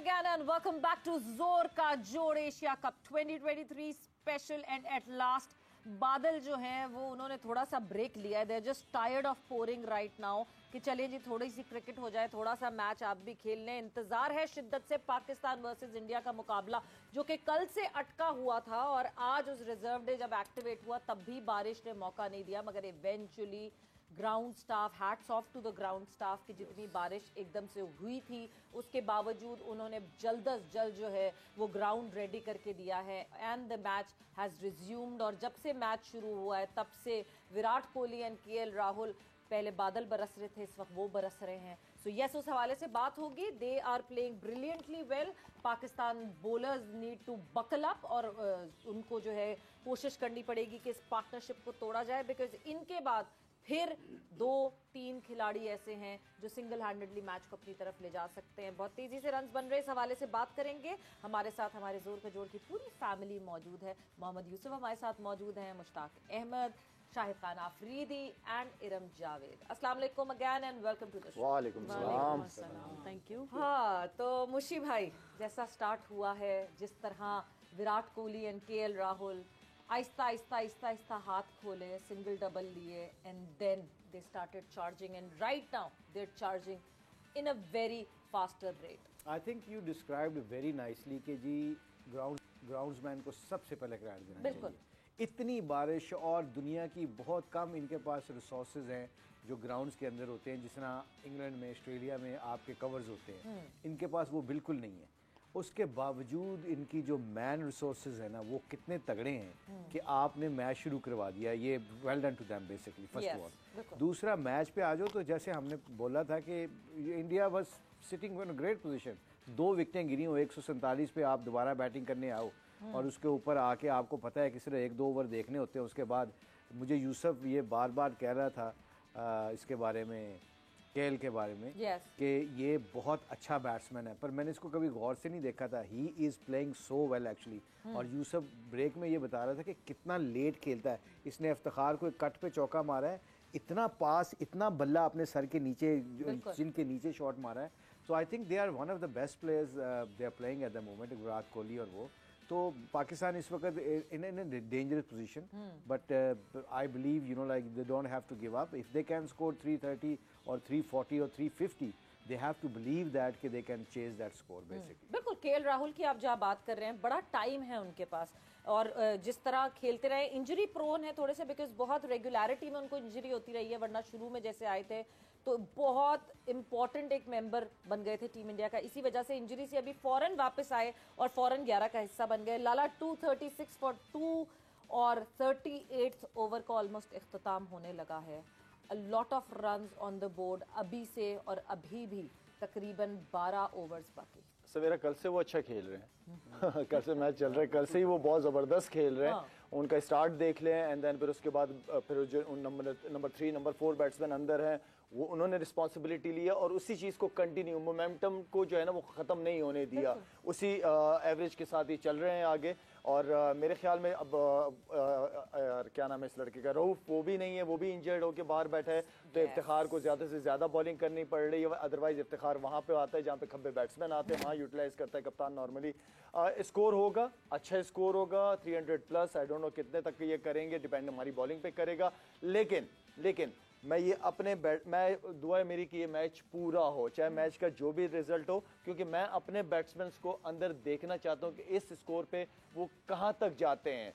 again and welcome back to जोर का जोड़ Asia cup 2023 special and at last बादल जो हैं वो उन्होंने थोड़ा सा ब्रेक लिया है. They are just tired of pouring right now कि चलिए जी थोड़ी सी क्रिकेट हो जाए, थोड़ा सा मैच आप भी खेल लें. इंतजार है शिद्दत से पाकिस्तान वर्सेस इंडिया का मुकाबला जो कि कल से अटका हुआ था और आज उस रिजर्व डे जब एक्टिवेट हुआ तब भी बारिश ने मौका नहीं दिया. मगर eventually ground staff, hats off to the ground staff की जितनी बारिश एकदम से हुई थी उसके बावजूद उन्होंने जल्द अज जल्द जो है वो ग्राउंड रेडी करके दिया है and the match has resumed. और जब से मैच शुरू हुआ है तब से विराट कोहली एंड केएल राहुल, पहले बादल बरस रहे थे, इस वक्त वो बरस रहे हैं. सो यस, उस हवाले से बात होगी. They are playing brilliantly well. Pakistan bowlers need to buckle up और उनको जो है कोशिश करनी पड़ेगी कि इस पार्टनरशिप को तोड़ा जाए बिकॉज इनके बाद फिर 2-3 खिलाड़ी ऐसे हैं जो सिंगल हैंडेडली मैच को अपनी तरफ ले जा सकते हैं. बहुत तेजी से रन्स बन रहे, इस हवाले से बात करेंगे. हमारे साथ हमारे जोर का जोड़ की पूरी फैमिली मौजूद है. मोहम्मद यूसुफ हमारे साथ मौजूद हैं, मुश्ताक अहमद, शाहिद खान आफरीदी एंड इरम जावेद. अस्सलाम वालेकुम again and welcome to the show. वालेकुम सलाम. Thank you. हाँ, तो मुशी भाई, जैसा स्टार्ट हुआ है, जिस तरह विराट कोहली एंड केएल राहुल आहिस्ता आहिस्ता आहिस्ता आहिस्ता हाथ खोले, सिंगल डबल लिए and then they started charging and right now they are charging in a very faster rate. I think you described very nicely कि जी ग्राउंड्समैन को सबसे पहले क्रेडिट देना बिल्कुल चाहिए. इतनी बारिश और दुनिया की बहुत कम इनके पास रिसोर्सेज हैं जो ग्राउंड्स के अंदर होते हैं. जिस तरह इंग्लैंड में, ऑस्ट्रेलिया में आपके कवर्स होते हैं, इनके पास वो बिल्कुल नहीं है. उसके बावजूद इनकी जो मैन रिसोर्सेज है ना वो कितने तगड़े हैं कि आपने मैच शुरू करवा दिया. ये well done to them basically first of all. दूसरा, मैच पे आ जाओ तो जैसे हमने बोला था कि India was sitting in great position. 2 विकेटें गिरी हो, 147 पे आप दोबारा बैटिंग करने आओ और उसके ऊपर आके आपको पता है कि सिर्फ 1-2 ओवर देखने होते हैं. उसके बाद मुझे यूसुफ ये बार बार कह रहा था इसके बारे में, केएल के बारे में, कि ये बहुत अच्छा बैट्समैन है, पर मैंने इसको कभी गौर से नहीं देखा था. He is playing so well actually. और यूसुफ ब्रेक में ये बता रहा था कि कितना लेट खेलता है. इसने इफ्तिखार को एक कट पे चौका मारा है, इतना पास, इतना बल्ला अपने सर के नीचे, चिन के नीचे शॉट मारा है. So I think they are one of the best players they are playing at the moment, Virat Kohli और वो. तो पाकिस्तान इस वक्त in dangerous position, but I believe you know like they don't have to give up. If they can score 330 और 340 और 350, they have to believe that कि they can chase that score basically. बिल्कुल. KL Rahul की आप जहाँ बात कर रहे हैं, बड़ा टाइम है उनके पास और जिस तरह खेलते रहे, इंजरी प्रोन है थोड़े से बिकॉज बहुत रेगुलरिटी में उनको इंजरी होती रही है. वरना शुरू में जैसे आए थे तो बहुत इंपॉर्टेंट एक मेंबर बन गए थे टीम इंडिया का. इसी वजह से इंजरी से अभी फौरन वापस आए और फौरन 11 का हिस्सा बन गए. लाला 236 फॉर 2 और 38th ओवर का ऑलमोस्ट इख्तिताम होने लगा है. A lot of runs on the board अभी से, और अभी भी तकरीबन 12 ओवर्स बाकी. सवेरा कल से वो अच्छा खेल रहे हैं. कल से मैच चल रहा है, कल से ही वो बहुत जबरदस्त खेल रहे हैं. हाँ. उनका स्टार्ट देख लें एंड देन फिर उसके बाद फिर जो नंबर 3 नंबर 4 बैट्समैन अंदर हैं वो उन्होंने रिस्पॉन्सिबिलिटी लिया और उसी चीज़ को कंटिन्यू, मोमेंटम को जो है ना वो ख़त्म नहीं होने दिया. उसी एवरेज के साथ ही चल रहे हैं आगे. और मेरे ख्याल में अब क्या नाम है इस लड़के का, रऊफ, वो भी नहीं है, वो भी इंजर्ड होकर बाहर बैठा है. तो इफ्तिखार को ज़्यादा से ज़्यादा बॉलिंग करनी पड़ रही है. अदरवाइज इफ्तिखार वहाँ पे आता है जहाँ पे खब्बे बैट्समैन आते हैं, वहाँ यूटिलाइज करता है कप्तान नॉर्मली. स्कोर होगा, अच्छा स्कोर होगा 300 प्लस. आई डोंट नो कितने तक ये करेंगे, डिपेंड हमारी बॉलिंग पे करेगा. लेकिन मैं ये अपने मैं दुआ है मेरी कि ये मैच पूरा हो, चाहे मैच का जो भी रिजल्ट हो, क्योंकि मैं अपने बैट्समैन को अंदर देखना चाहता हूं कि इस स्कोर पे वो कहां तक जाते हैं.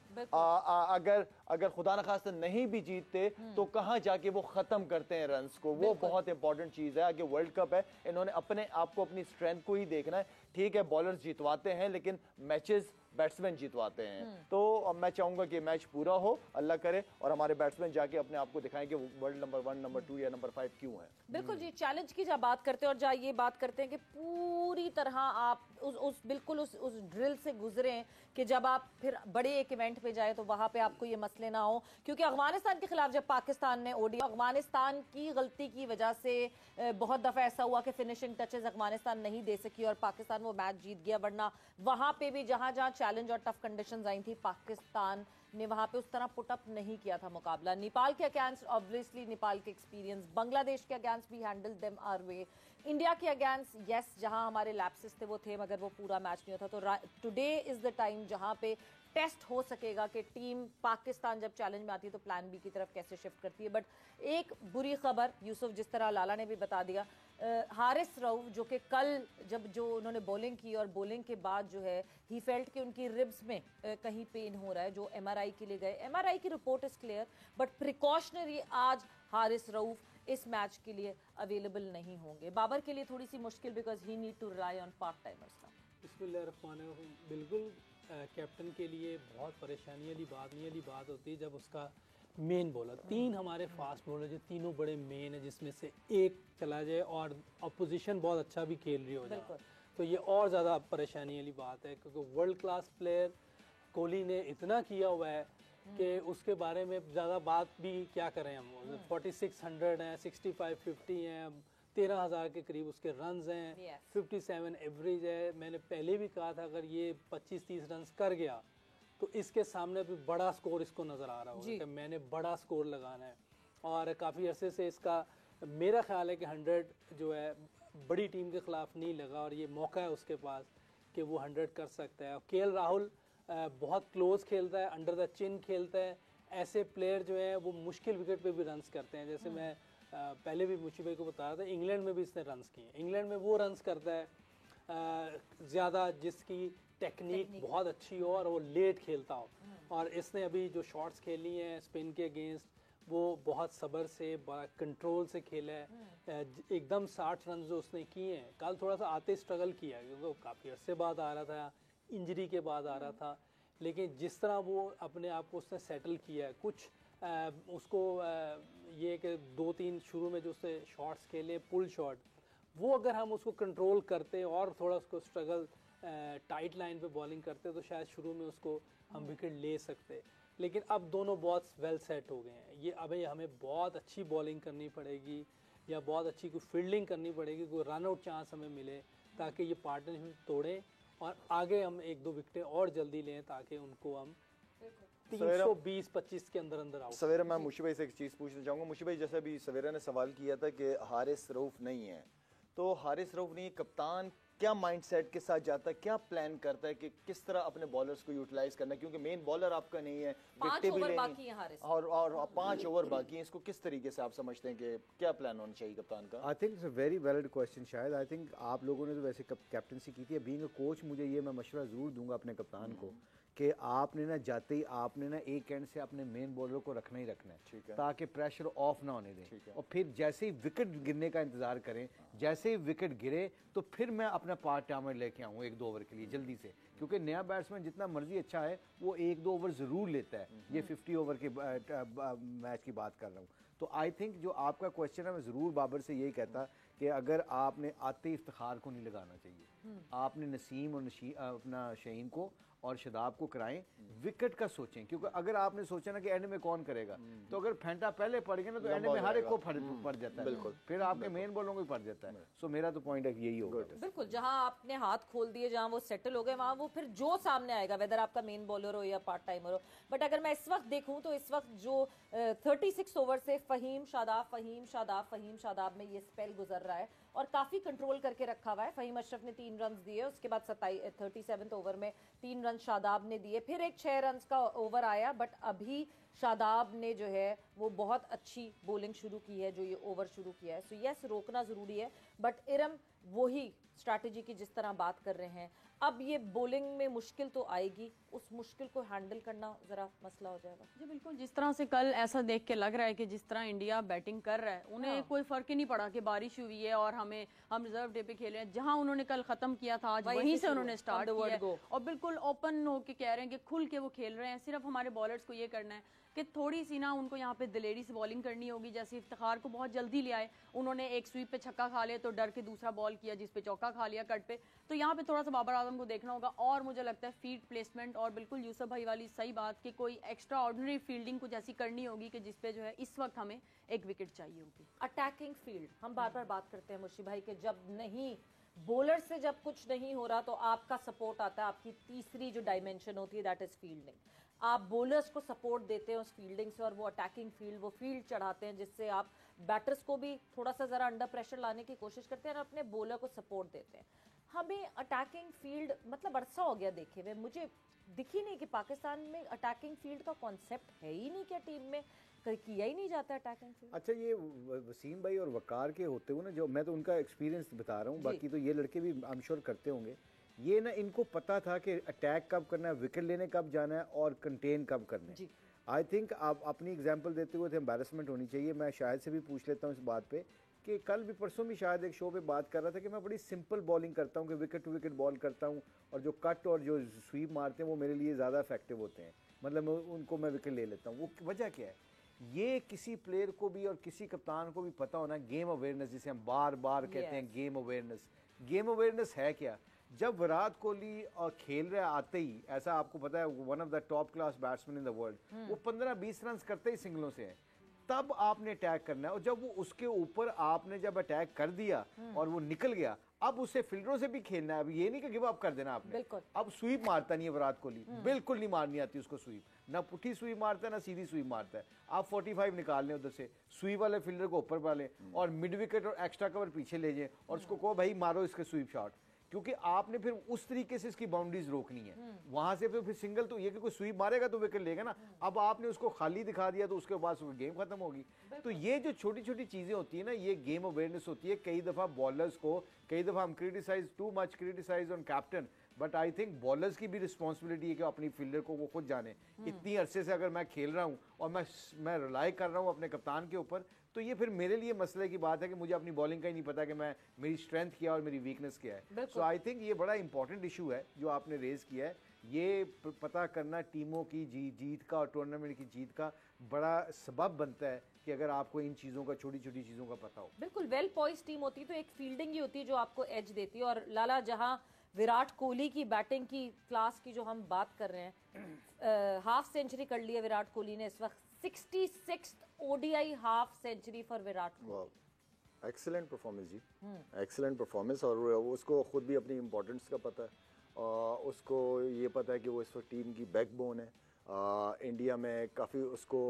अगर खुदा न खास्ता नहीं भी जीतते तो कहां जाके वो खत्म करते हैं रन्स को. वो बहुत इंपॉर्टेंट चीज है. आगे वर्ल्ड कप है, इन्होंने अपने आप को, अपनी स्ट्रेंथ को ही देखना है. ठीक है, बॉलर्स जितवाते हैं लेकिन मैचेस बैट्समैन जितवाते हैं. तो अब मैं चाहूंगा कि मैच पूरा हो, अल्लाह करे, और हमारे बैट्समैन जाके अपने आप को दिखाएं कि वर्ल्ड नंबर 1, नंबर 2 या नंबर 5 क्यों है. बिल्कुल जी. चैलेंज की जब बात करते हैं और जहाँ ये बात करते हैं कि पूरी तरह आप बिल्कुल उस ड्रिल से गुजरे कि जब आप फिर बड़े एक इवेंट पे जाए तो वहां पे आपको ये मसले ना हो. क्योंकि अफगानिस्तान के खिलाफ जब पाकिस्तान ने ओडी, अफगानिस्तान की गलती की वजह से बहुत दफा ऐसा हुआ कि फिनिशिंग टचेस अफगानिस्तान नहीं दे सकी और पाकिस्तान वो मैच जीत गया. वरना वहां पे भी जहां जहां चैलेंज और टफ कंडीशंस आई थी, पाकिस्तान ने वहां पे उस तरह पुटअप नहीं किया था मुकाबला. नेपाल के अगेंस्ट ऑब्वियसली नेपाल के एक्सपीरियंस, बांग्लादेश के अगेंस्ट भी handle them are way. India के अगेंस्ट यस जहां हमारे लैप्सेस थे वो थे, मगर वो पूरा मैच नहीं होता। तो टुडे इज द टाइम जहां पे टेस्ट हो सकेगा कि टीम पाकिस्तान जब चैलेंज में आती है तो प्लान बी की तरफ कैसे शिफ्ट करती है। बट एक बुरी खबर, यूसुफ जिस तरह लाला ने भी बता दिया, हारिस रऊफ जो कि कल जो उन्होंने बॉलिंग की और बॉलिंग के बाद जो है ही फेल्ट कि उनकी रिब्स में कहीं पेन हो रहा है, जो एमआरआई के लिए गए। एमआरआई की report is clear, but precautionary आज हारिस रऊफ इस मैच के लिए अवेलेबल नहीं होंगे। बाबर के लिए थोड़ी सी मुश्किल, because he need to rely on part timers. बिल्कुल कैप्टन के लिए बहुत परेशानी वाली बात होती है जब उसका मेन बॉलर, 3 हमारे फास्ट बॉलर जो तीनों बड़े मेन है, जिसमें से एक चला जाए और अपोजिशन बहुत अच्छा भी खेल रही हो जाए, तो ये और ज़्यादा परेशानी वाली बात है। क्योंकि वर्ल्ड क्लास प्लेयर कोहली ने इतना किया हुआ है कि उसके बारे में ज़्यादा बात भी क्या करें हम। 4600 हैं, 6550 हैं, 13,000 के करीब उसके रन्स हैं, 57 एवरेज है। मैंने पहले भी कहा था अगर ये 25-30 रन कर गया तो इसके सामने भी बड़ा स्कोर इसको नज़र आ रहा होगा कि मैंने बड़ा स्कोर लगाना है। और काफ़ी अरसे से इसका मेरा ख्याल है कि 100 जो है बड़ी टीम के ख़िलाफ़ नहीं लगा, और ये मौका है उसके पास कि वो 100 कर सकता है। और केएल राहुल बहुत क्लोज खेलता है, अंडर द चिन खेलता है। ऐसे प्लेयर जो है वो मुश्किल विकेट पे भी रन्स करते हैं। जैसे मैं पहले भी मुशी भाई को बता रहा था, इंग्लैंड में भी इसने रन्स किए। इंग्लैंड में वो रन्स करता है ज़्यादा जिसकी टेक्निक बहुत अच्छी हो और वो लेट खेलता हो। और इसने अभी जो शॉट्स खेली हैं स्पिन के अगेंस्ट, वो बहुत सब्र से, बड़ा कंट्रोल से खेला है। एकदम 60 रन जो उसने किए हैं। कल थोड़ा सा आते स्ट्रगल किया क्योंकि काफ़ी अरसे बाद आ रहा था, इंजरी के बाद आ रहा था, लेकिन जिस तरह वो अपने आप को उसने सेटल किया है, कुछ उसको ये कि 2-3 शुरू में जो उसने शॉट्स खेले पुल शॉट, वो अगर हम उसको कंट्रोल करते और थोड़ा उसको स्ट्रगल टाइट लाइन पे बॉलिंग करते तो शायद शुरू में उसको हम विकेट ले सकते। लेकिन अब दोनों बहुत वेल सेट हो गए हैं। ये अब हमें बहुत अच्छी बॉलिंग करनी पड़ेगी या बहुत अच्छी कोई फील्डिंग करनी पड़ेगी, कोई रन आउट चांस हमें मिले ताकि ये पार्टनरशिप तोड़ें और आगे हम 1-2 विकेटें और जल्दी लें ताकि उनको हम 320-25 के अंदर आउट। सवेरा मैं मुशी भाई से एक चीज़ पूछना चाहूँगा। मुशी भाई, जैसे अभी सवेरा ने सवाल किया था कि हारिस रऊफ नहीं है, तो हारिस रऊफ नहीं, कप्तान क्या माइंडसेट के साथ जाता है, क्या प्लान करता है कि किस तरह अपने बॉलर्स को यूटिलाइज करना है, क्योंकि मेन बॉलर आपका नहीं है, विकेटें भी लेनी और 5 ओवर बाकी हैं। इसको किस तरीके से आप समझते हैं कि क्या प्लान होना चाहिए कप्तान का? I think it's a very valid question. शायद आई थिंक आप लोगों ने तो वैसे कैप्टनसी की थी, बीइंग अ कोच मुझे ये मैं मशवरा ज़रूर दूंगा अपने कप्तान को कि आपने ना जाते ही आपने ना एक एंड से अपने मेन बॉलर को रखना ही रखना है, ताकि प्रेशर ऑफ ना होने दें। और फिर जैसे ही विकेट गिरने का इंतजार करें, जैसे ही विकेट गिरे तो फिर मैं अपना पार्ट टाइमर लेके आऊँ 1-2 ओवर के लिए जल्दी से, क्योंकि नया बैट्समैन जितना मर्जी अच्छा है वो 1-2 ओवर ज़रूर लेता है। ये 50 ओवर के मैच की बात कर रहा हूँ। तो आई थिंक जो आपका क्वेश्चन है, मैं ज़रूर बाबर से यही कहता कि अगर आपने आते इफ्तिखार को नहीं लगाना चाहिए, आपने नसीम और अपना शहीन को और शदाब को कराएं, विकेट का सोचें। क्योंकि अगर आपने सोचा ना कि एंड में कौन करेगा, तो अगर फेंटा पहले पड़ गया ना तो एंड में हर एक को पड़ जाता है, फिर आपके मेन बॉलों को भी पड़ जाता है। सो मेरा तो पॉइंट यही होगा। बिल्कुल, जहां आपने हाथ खोल दिए, जहां वो सेटल हो गए, वहां वो फिर जो सामने आएगा, वेदर आपका मेन बॉलर हो या पार्ट टाइमर हो। बट अगर मैं इस वक्त देखूं तो इस वक्त जो 36 ओवर से फहीम शादाब में ये स्पेल गुजर रहा है और काफी कंट्रोल करके रखा हुआ है। फहीम अशरफ ने 3 रन दिए, उसके बाद 37 ओवर में 3 रन शादाब ने दिए, फिर एक 6 रन का ओवर आया। बट अभी शादाब ने जो है वो बहुत अच्छी बॉलिंग शुरू की है, जो ये ओवर शुरू किया है। सो यस, रोकना जरूरी है, बट इरम वही स्ट्रैटेजी की जिस तरह बात कर रहे हैं, अब ये बॉलिंग में मुश्किल तो आएगी, उस मुश्किल को हैंडल करना जरा मसला हो जाएगा। जी बिल्कुल, जिस तरह से कल ऐसा देख के लग रहा है कि जिस तरह इंडिया बैटिंग कर रहा है, उन्हें कोई फर्क ही नहीं पड़ा कि बारिश हुई है और हम रिजर्व डे पे खेले हैं। जहां उन्होंने कल खत्म किया था, आज वहीं से उन्होंने स्टार्ट किया है और बिल्कुल ओपन होके कह रहे हैं कि खुल के वो खेल रहे हैं। सिर्फ हमारे बॉलर्स को ये करना है कि थोड़ी सी ना उनको यहाँ पे दिलेरी से बॉलिंग करनी होगी। जैसे इफ्तिखार को बहुत जल्दी ले आए, उन्होंने एक स्वीप पे छक्का खा लिया तो डर के दूसरा बॉल किया जिस पे चौका खा लिया कट पे। तो यहाँ पे थोड़ा सा बाबर आजम को देखना होगा। और मुझे लगता है फील्ड प्लेसमेंट और बिल्कुल यूसुफ भाई वाली सही बात कि कोई एक्स्ट्रा ऑर्डिनरी फील्डिंग कुछ ऐसी करनी होगी कि जिसपे जो है इस वक्त हमें एक विकेट चाहिए होगी। अटैकिंग फील्ड हम बार बार बात करते हैं मुशी भाई के, जब नहीं बॉलर से जब कुछ नहीं हो रहा तो आपका सपोर्ट आता है, आपकी तीसरी जो डायमेंशन होती है दैट इज फील्डिंग। आप बॉलर्स को सपोर्ट देते हैं उस फील्डिंग से और वो अटैकिंग फील्ड, वो फील्ड चढ़ाते हैं जिससे आप बैटर्स को भी थोड़ा सा ज़रा अंडर प्रेशर लाने की कोशिश करते हैं और अपने बॉलर को सपोर्ट देते हैं। हमें अटैकिंग फील्ड मतलब अरसा हो गया देखे हुए, मुझे दिख ही नहीं कि पाकिस्तान में अटैकिंग फील्ड का कॉन्सेप्ट है ही नहीं क्या टीम में, किया ही नहीं जाता अटैकिंग फील्ड। अच्छा, ये वसीम भाई और वकार के होते हुए ना, जो मैं तो उनका एक्सपीरियंस बता रहा हूँ, बाकी तो ये लड़के भी आई एम श्योर करते होंगे, ये ना इनको पता था कि अटैक कब करना है, विकेट लेने कब जाना है और कंटेन कब करना है। आई थिंक आप अपनी एग्जांपल देते हुए थे, एम्बैरेसमेंट होनी चाहिए। मैं शायद से भी पूछ लेता हूँ इस बात पे कि कल भी परसों भी शायद एक शो पे बात कर रहा था कि मैं बड़ी सिंपल बॉलिंग करता हूँ, कि विकेट टू विकेट बॉल करता हूँ और जो कट और जो स्वीप मारते हैं वो मेरे लिए ज़्यादा इफेक्टिव होते हैं, मतलब उनको मैं विकेट ले लेता हूँ। वो वजह क्या है? ये किसी प्लेयर को भी और किसी कप्तान को भी पता होना, गेम अवेयरनेस जिसे हम बार बार कहते हैं, गेम अवेयरनेस। गेम अवेयरनेस है क्या? जब विराट कोहली खेल रहे आते ही, ऐसा आपको पता है, one of the top class batsman in the world, वो 15-20 रन करते ही सिंगलों से है, तब आपने अटैक करना है। और जब वो उसके ऊपर आपने जब अटैक कर दिया और वो निकल गया, अब उसे फील्डरों से भी खेलना है। अब ये नहीं कि गिव अप कर देना आपने। अब स्वीप मारता नहीं है विराट कोहली, बिल्कुल नहीं मारनी आती उसको स्वीप, ना पुठी स्वीप मारता है ना सीधी स्वीप मारता है। आप 45 निकाल लें उधर से, स्वीप वाले फील्डर को ऊपर डालें और मिड विकेट और एक्स्ट्रा कवर पीछे ले जाए और उसको कहो भाई मारो इसके स्वीप शॉट, क्योंकि आपने फिर उस तरीके से इसकी बाउंड्रीज रोकनी है। वहां से फिर सिंगल तो ये कि कोई स्वीप मारेगा तो विकेट लेगा ना। अब आपने उसको खाली दिखा दिया तो उसके बाद गेम खत्म होगी। तो ये जो छोटी छोटी चीजें होती है ना, ये गेम अवेयरनेस होती है। कई दफा बॉलर्स को, कई दफा हम criticise too much criticise on captain, but I think bowlers की भी रिस्पॉन्सिबिलिटी है कि अपनी फील्डर को वो खुद जाने। इतनी अरसे से अगर मैं खेल रहा हूँ और मैं रिलाई कर रहा हूँ अपने कप्तान के ऊपर, तो ये फिर मेरे लिए मसले की बात है कि मुझे अपनी बॉलिंग का ही नहीं पता कि मैं मेरी स्ट्रेंथ क्या और मेरी वीकनेस क्या है। सो आई थिंक ये बड़ा इंपॉर्टेंट इशू है जो आपने रेज किया है। ये पता करना टीमों की जीत का और टूर्नामेंट की जीत का बड़ा सबब बनता है कि अगर आपको इन चीज़ों का, छोटी छोटी चीज़ों का पता हो। बिल्कुल, वेल पॉइज टीम होती है तो एक फील्डिंग ही होती है जो आपको एज देती है। और लाला, जहां विराट कोहली की बैटिंग की क्लास की जो हम बात कर रहे हैं, हाफ सेंचुरी कर लिया विराट कोहली ने इस वक्त, 66th ODI half century for Virat Kohli. Excellent performance जी, एक्सीलेंट परफॉर्मेंस। और उसको खुद भी अपनी इम्पोर्टेंस का पता है, उसको ये पता है कि वो इस वक्त टीम की बैकबोन है। इंडिया में काफ़ी उसको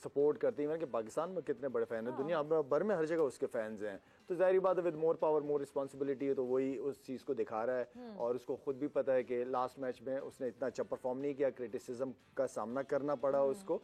सपोर्ट करती है, कि पाकिस्तान में कितने बड़े फैन हैं, दुनिया भर में हर जगह उसके फैंस हैं। तो जाहिर बात है with more power more responsibility है, तो वही उस चीज़ को दिखा रहा है। और उसको खुद भी पता है कि लास्ट मैच में उसने इतना अच्छा परफॉर्म नहीं किया, क्रिटिसिज्म का सामना करना पड़ा उसको।